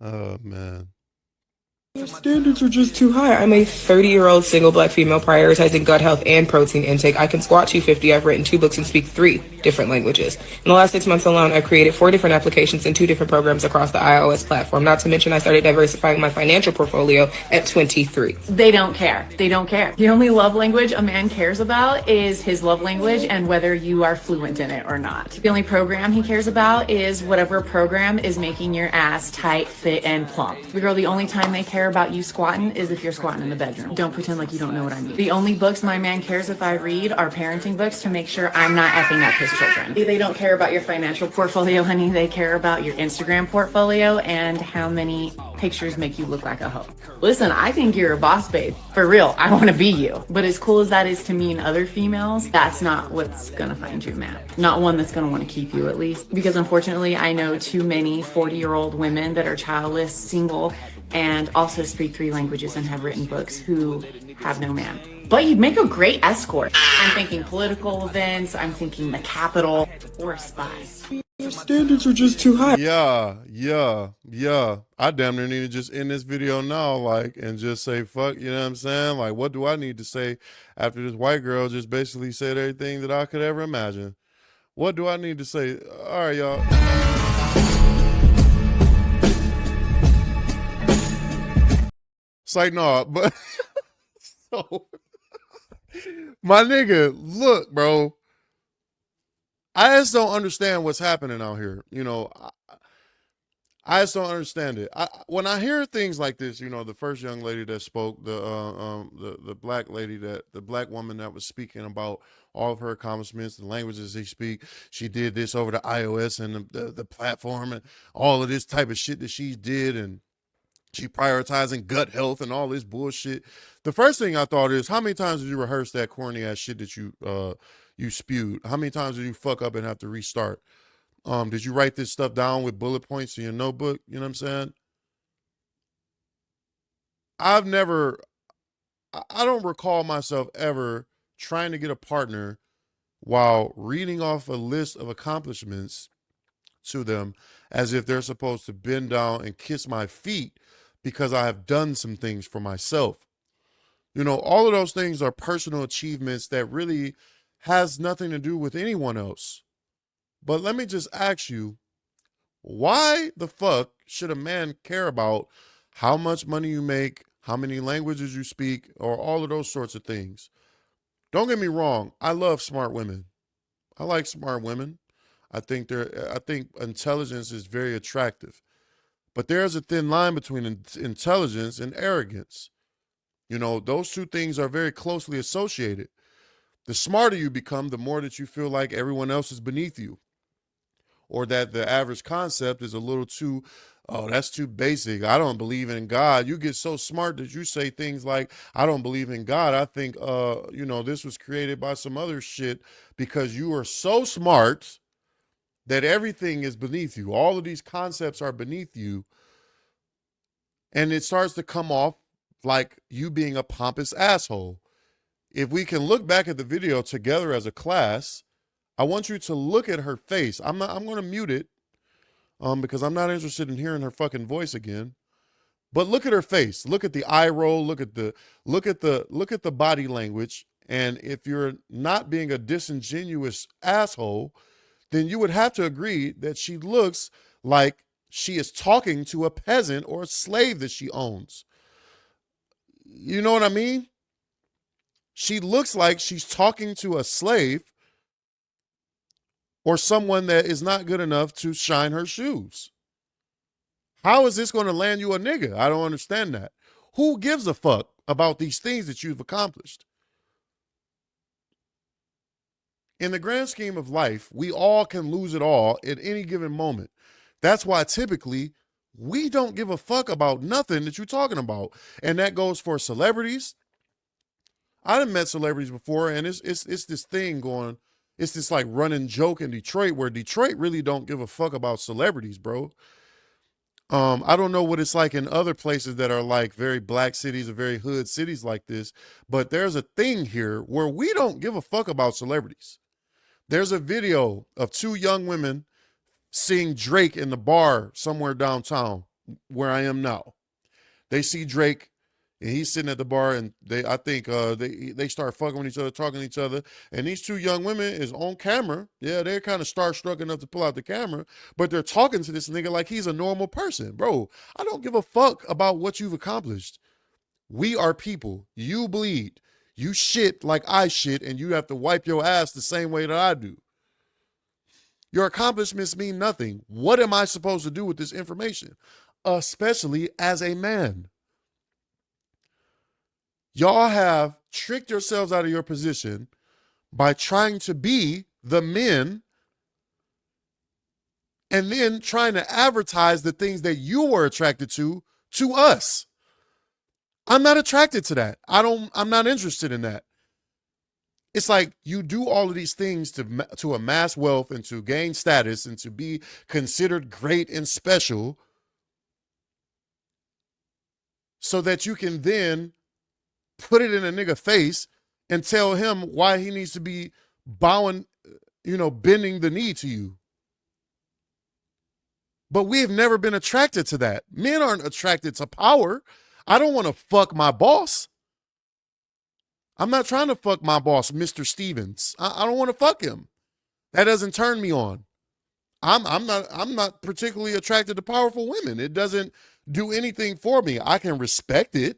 Oh man. Your standards are just too high. I'm a 30-year-old single black female prioritizing gut health and protein intake. I can squat 250. I've written 2 books and speak 3 different languages. In the last 6 months alone, I've created 4 different applications and 2 different programs across the iOS platform. Not to mention, I started diversifying my financial portfolio at 23. They don't care. They don't care. The only love language a man cares about is his love language and whether you are fluent in it or not. The only program he cares about is whatever program is making your ass tight, fit, and plump. The girl, the only time they care about you squatting is if you're squatting in the bedroom. Don't pretend like you don't know what I mean. The only books my man cares if I read are parenting books to make sure I'm not effing up his children. They don't care about your financial portfolio, honey. They care about your Instagram portfolio and how many pictures make you look like a hoe. Listen, I think you're a boss babe. For real, I want to be you. But as cool as that is to me and other females, that's not what's gonna find you a man. Not one that's gonna want to keep you, at least. Because unfortunately, I know too many 40-year-old women that are childless, single, and also speak 3 languages and have written books who have no man. But you'd make a great escort. I'm thinking political events, I'm thinking the Capitol, or a spy. Your standards are just too high. Yeah. I damn near need to just end this video now, like, and just say fuck, you know what I'm saying? Like, what do I need to say after this white girl just basically said everything that I could ever imagine? What do I need to say? All right, y'all. It's like, no, but so my nigga, look, bro. I just don't understand what's happening out here. You know, I just don't understand it. When I hear things like this, you know, the first young lady that spoke, the black lady the black woman that was speaking about all of her accomplishments, the languages they speak, she did this over the iOS and the platform and all of this type of shit that she did, and she prioritizing gut health and all this bullshit. The first thing I thought is, how many times did you rehearse that corny ass shit that you spewed? How many times did you fuck up and have to restart? Did you write this stuff down with bullet points in your notebook? You know what I'm saying? I don't recall myself ever trying to get a partner while reading off a list of accomplishments to them as if they're supposed to bend down and kiss my feet because I have done some things for myself. You know, all of those things are personal achievements that really has nothing to do with anyone else. But let me just ask you, why the fuck should a man care about how much money you make, how many languages you speak, or all of those sorts of things? Don't get me wrong, I love smart women. I like smart women. I think intelligence is very attractive. But there's a thin line between intelligence and arrogance. You know, those two things are very closely associated. The smarter you become, the more that you feel like everyone else is beneath you, or that the average concept is a little too, oh, that's too basic. I don't believe in God. You get so smart that you say things like, I don't believe in God. I think, you know, this was created by some other shit, because you are so smart that everything is beneath you. All of these concepts are beneath you. And it starts to come off like you being a pompous asshole. If we can look back at the video together as a class, I want you to look at her face. I'm going to mute it because I'm not interested in hearing her fucking voice again. But look at her face. Look at the eye roll. Look at the body language. And if you're not being a disingenuous asshole, then you would have to agree that she looks like she is talking to a peasant or a slave that she owns. You know what I mean? She looks like she's talking to a slave or someone that is not good enough to shine her shoes. How is this going to land you a nigga? I don't understand that. Who gives a fuck about these things that you've accomplished? In the grand scheme of life, we all can lose it all at any given moment. That's why typically we don't give a fuck about nothing that you're talking about. And that goes for celebrities. I done met celebrities before, and it's this thing going, it's this like running joke in Detroit where Detroit really don't give a fuck about celebrities, bro. I don't know what it's like in other places that are like very black cities or very hood cities like this, but there's a thing here where we don't give a fuck about celebrities. There's a video of 2 young women seeing Drake in the bar somewhere downtown where I am now. They see Drake and he's sitting at the bar, and I think they start fucking with each other, talking to each other, and these two young women is on camera. Yeah, they're kind of starstruck enough to pull out the camera, but they're talking to this nigga like he's a normal person. Bro, I don't give a fuck about what you've accomplished. We are people. You bleed. You shit like I shit, and you have to wipe your ass the same way that I do. Your accomplishments mean nothing. What am I supposed to do with this information? Especially as a man. Y'all have tricked yourselves out of your position by trying to be the men and then trying to advertise the things that you were attracted to us. I'm not attracted to that. I'm not interested in that. It's like you do all of these things to amass wealth and to gain status and to be considered great and special so that you can then put it in a nigga face and tell him why he needs to be bowing, bending the knee to you. But we've never been attracted to that. Men aren't attracted to power. I don't want to fuck my boss. I'm not trying to fuck my boss, Mr. Stevens. I don't want to fuck him. That doesn't turn me on. I'm not particularly attracted to powerful women. It doesn't do anything for me. I can respect it.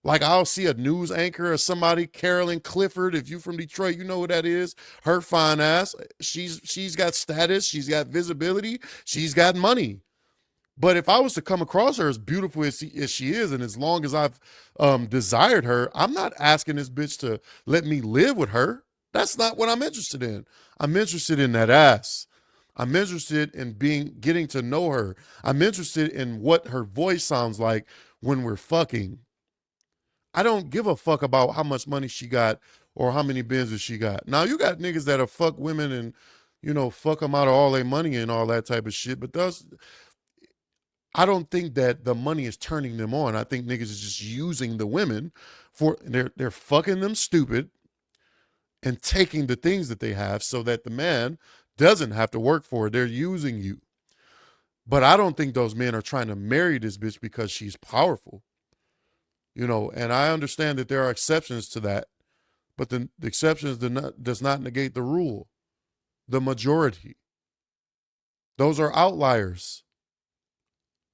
Like I'll see a news anchor or somebody, Carolyn Clifford, if you from Detroit, you know who that is. Her fine ass. She's got status. She's got visibility. She's got money. But if I was to come across her as beautiful as she is, and as long as I've desired her, I'm not asking this bitch to let me live with her. That's not what I'm interested in. I'm interested in that ass. I'm interested in getting to know her. I'm interested in what her voice sounds like when we're fucking. I don't give a fuck about how much money she got or how many Benzes she got. Now, you got niggas that'll fuck women and, fuck them out of all their money and all that type of shit. But I don't think that the money is turning them on. I think niggas is just using the women they're fucking them stupid and taking the things that they have so that the man doesn't have to work for it. They're using you. But I don't think those men are trying to marry this bitch because she's powerful. And I understand that there are exceptions to that, but the exceptions does not negate the rule, the majority. Those are outliers.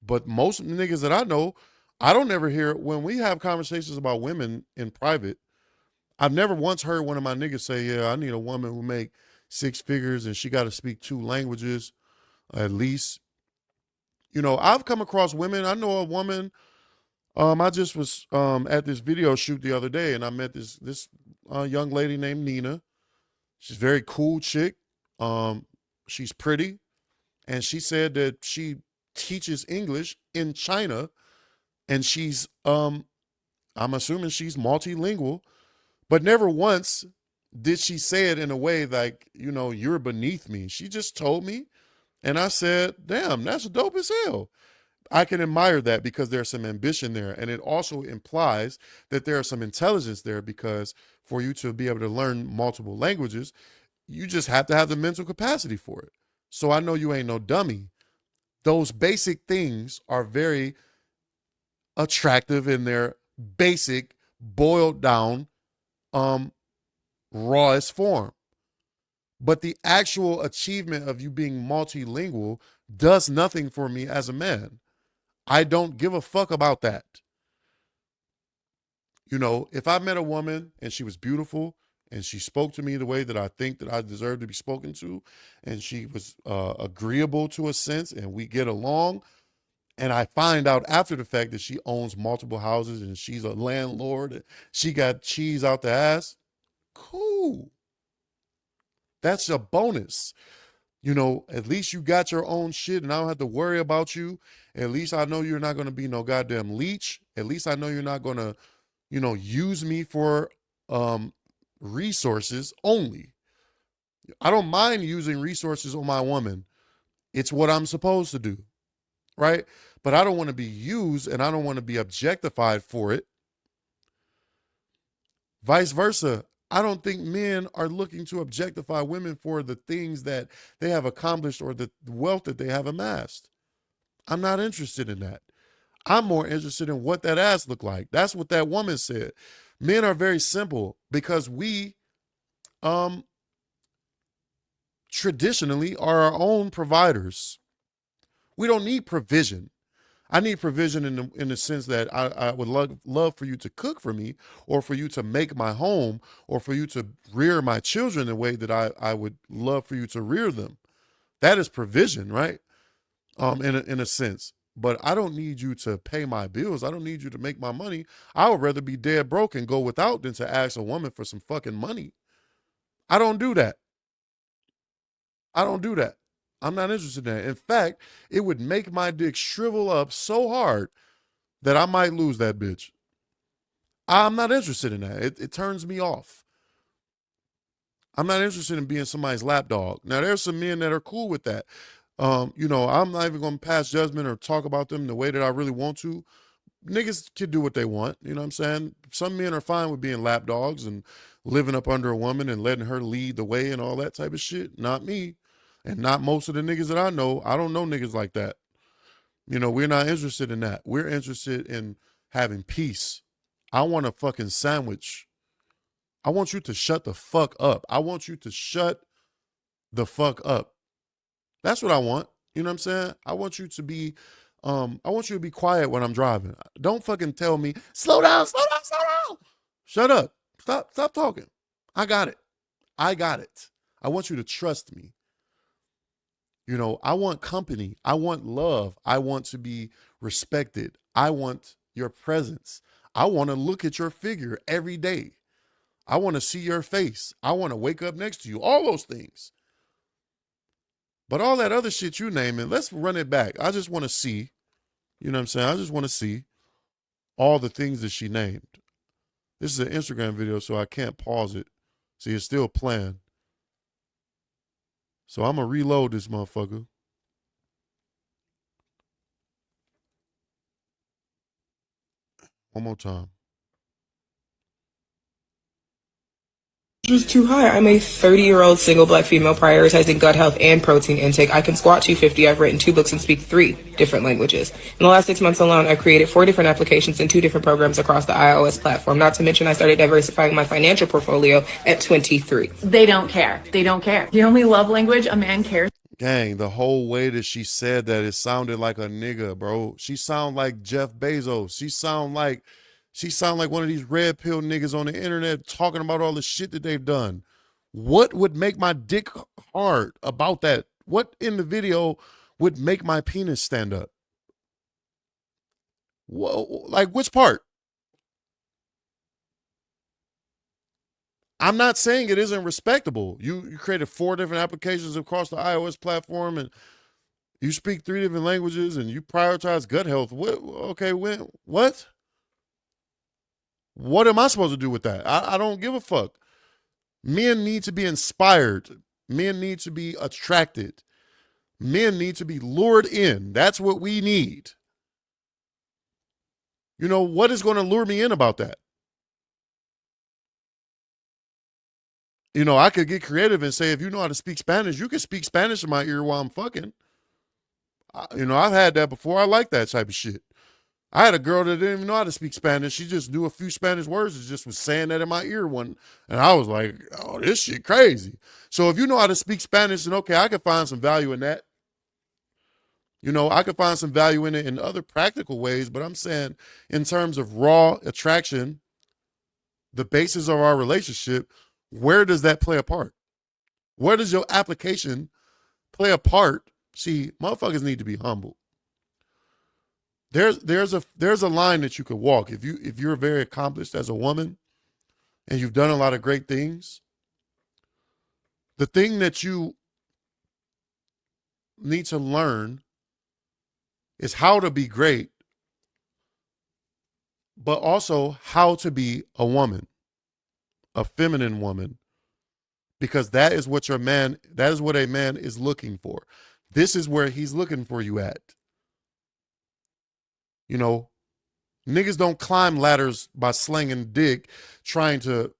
But most niggas that I know, I don't ever hear, when we have conversations about women in private, I've never once heard one of my niggas say, yeah, I need a woman who make 6 figures and she got to speak 2 languages at least. I've come across women. I know a woman. I just was at this video shoot the other day, and I met this young lady named Nina. She's a very cool chick. She's pretty, and she said that she teaches English in China, and she's I'm assuming she's multilingual, but never once did she say it in a way like, you're beneath me. She just told me, and I said, damn, that's dope as hell. I can admire that because there's some ambition there. And it also implies that there is some intelligence there, because for you to be able to learn multiple languages, you just have to have the mental capacity for it. So I know you ain't no dummy. Those basic things are very attractive in their basic, boiled down, rawest form. But the actual achievement of you being multilingual does nothing for me as a man. I don't give a fuck about that. If I met a woman and she was beautiful and she spoke to me the way that I think that I deserve to be spoken to, and she was agreeable to a sense and we get along, and I find out after the fact that she owns multiple houses and she's a landlord and she got cheese out the ass, cool. That's a bonus. At least you got your own shit and I don't have to worry about you. At least I know you're not going to be no goddamn leech. At least I know you're not going to, use me for resources only. I don't mind using resources on my woman. It's what I'm supposed to do, right? But I don't want to be used and I don't want to be objectified for it. Vice versa. I don't think men are looking to objectify women for the things that they have accomplished or the wealth that they have amassed. I'm not interested in that. I'm more interested in what that ass looked like. That's what that woman said. Men are very simple because we traditionally are our own providers. We don't need provision. I need provision in the sense that I would love for you to cook for me, or for you to make my home, or for you to rear my children the way that I would love for you to rear them. That is provision, right? In a sense. But I don't need you to pay my bills. I don't need you to make my money. I would rather be dead broke and go without than to ask a woman for some fucking money. I don't do that. I don't do that. I'm not interested in that. In fact, it would make my dick shrivel up so hard that I might lose that bitch. I'm not interested in that. It turns me off. I'm not interested in being somebody's lapdog. Now, there's some men that are cool with that. You know, I'm not even going to pass judgment or talk about them the way that I really want to. Niggas can do what they want. You know what I'm saying? Some men are fine with being lapdogs and living up under a woman and letting her lead the way and all that type of shit. Not me. And not most of the niggas that I know. I don't know niggas like that. You know, we're not interested in that. We're interested in having peace. I want a fucking sandwich. I want you to shut the fuck up. I want you to shut the fuck up. That's what I want. You know what I'm saying? I want you to be quiet when I'm driving. Don't fucking tell me, slow down, slow down, slow down. Shut up. Stop talking. I got it. I got it. I want you to trust me. You know, I want company. I want love. I want to be respected. I want your presence. I want to look at your figure every day. I want to see your face. I want to wake up next to you. All those things. But all that other shit you naming, let's run it back. I just want to see, you know what I'm saying? I just want to see all the things that she named. This is an Instagram video, so I can't pause it. See, it's still playing. So I'm going to reload this motherfucker. One more time. Just too high. I'm a 30-year-old single black female prioritizing gut health and protein intake. I can squat 250. I've written 2 books and speak 3 different languages. In the last 6 months alone, I've created 4 different applications and 2 different programs across the iOS platform. Not to mention, I started diversifying my financial portfolio at 23. They don't care. They don't care. The only love language a man cares. Gang, the whole way that she said that, it sounded like a nigga, bro. She sound like Jeff Bezos. She sound like one of these red pill niggas on the internet talking about all the shit that they've done. What would make my dick hard about that? What in the video would make my penis stand up? Whoa, like which part? I'm not saying it isn't respectable. You created 4 different applications across the iOS platform, and you speak 3 different languages, and you prioritize gut health. What? What am I supposed to do with that? I don't give a fuck. Men need to be inspired. Men need to be attracted. Men need to be lured in. That's what we need. You know, what is going to lure me in about that? You know, I could get creative and say, if you know how to speak Spanish, you can speak Spanish in my ear while I'm fucking. You know, I've had that before. I like that type of shit. I had a girl that didn't even know how to speak Spanish. She just knew a few Spanish words and just was saying that in my ear one. And I was like, oh, this shit crazy. So if you know how to speak Spanish, then okay, I could find some value in that. You know, I could find some value in it in other practical ways, but I'm saying in terms of raw attraction, the basis of our relationship, where does that play a part? Where does your application play a part? See, motherfuckers need to be humble. There's a line that you could walk. If you're very accomplished as a woman and you've done a lot of great things, the thing that you need to learn is how to be great, but also how to be a woman, a feminine woman, because that is what a man is looking for. This is where he's looking for you at. You know, Niggas don't climb ladders by slinging dick, trying to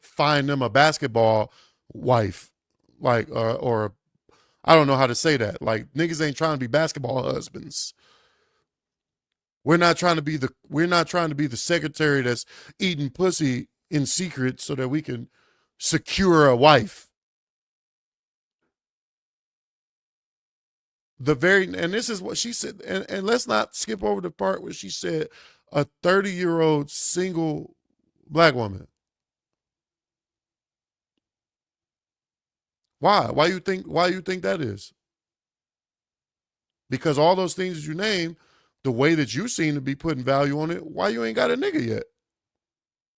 find them a basketball wife, like or I don't know how to say that. Like niggas ain't trying to be basketball husbands. We're not trying to be the secretary that's eating pussy in secret so that we can secure a wife. And this is what she said, and let's not skip over the part where she said a 30-year-old single black woman. Why? Why you think that is? Because all those things that you name, the way that you seem to be putting value on it, why you ain't got a nigga yet?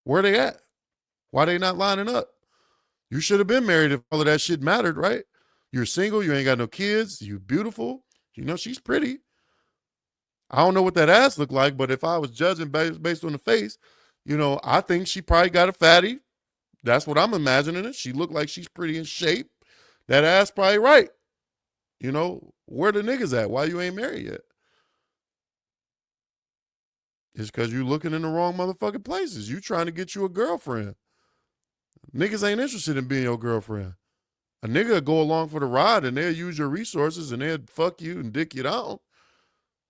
Where they at? Why they not lining up? You should have been married if all of that shit mattered, right? You're single, you ain't got no kids, you beautiful. You know, she's pretty. I don't know what that ass looked like, but if I was judging based on the face, you know, I think she probably got a fatty. That's what I'm imagining it. She looked like she's pretty in shape. That ass probably right. You know, where the niggas at? Why you ain't married yet? It's because you looking in the wrong motherfucking places. You trying to get you a girlfriend. Niggas ain't interested in being your girlfriend. A nigga will go along for the ride and they'll use your resources and they'll fuck you and dick you down.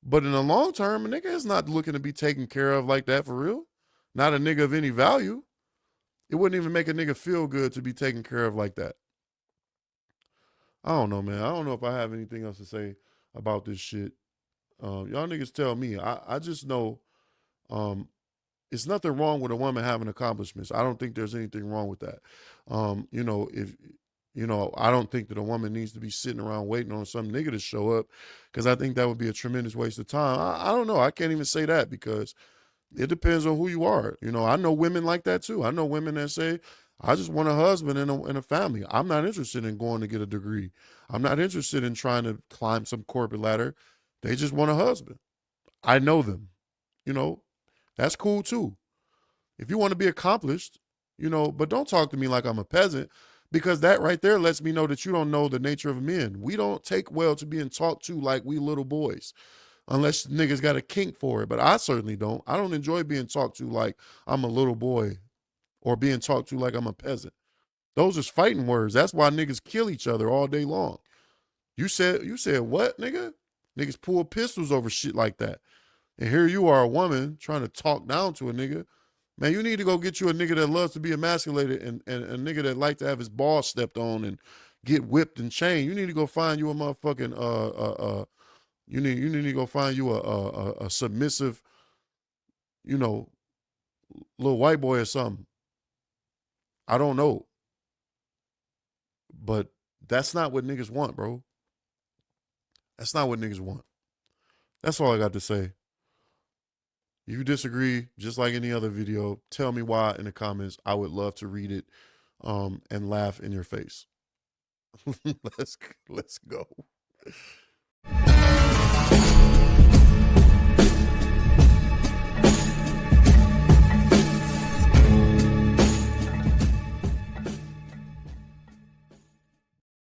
But in the long term, a nigga is not looking to be taken care of like that for real. Not a nigga of any value. It wouldn't even make a nigga feel good to be taken care of like that. I don't know, man. I don't know if I have anything else to say about this shit. Y'all niggas tell me. I just know it's nothing wrong with a woman having accomplishments. I don't think there's anything wrong with that. You know, if you know, I don't think that a woman needs to be sitting around waiting on some nigga to show up because I think that would be a tremendous waste of time. I don't know. I can't even say that because it depends on who you are. You know, I know women like that too. I know women that say, I just want a husband and a family. I'm not interested in going to get a degree. I'm not interested in trying to climb some corporate ladder. They just want a husband. I know them. You know, that's cool too. If you want to be accomplished, you know, but don't talk to me like I'm a peasant because that right there lets me know that you don't know the nature of men. We don't take well to being talked to like we little boys unless niggas got a kink for it. But I certainly don't. I don't enjoy being talked to like I'm a little boy or being talked to like I'm a peasant. Those are fighting words. That's why niggas kill each other all day long. You said what, nigga? Niggas pull pistols over shit like that. And here you are, a woman trying to talk down to a nigga. Man, you need to go get you a nigga that loves to be emasculated and a nigga that like to have his balls stepped on and get whipped and chained. You need to go find you a motherfucking you need to go find you a submissive, you know, little white boy or something. I don't know. But that's not what niggas want, bro. That's not what niggas want. That's all I got to say. If you disagree, just like any other video, tell me why in the comments. I would love to read it and laugh in your face. let's go.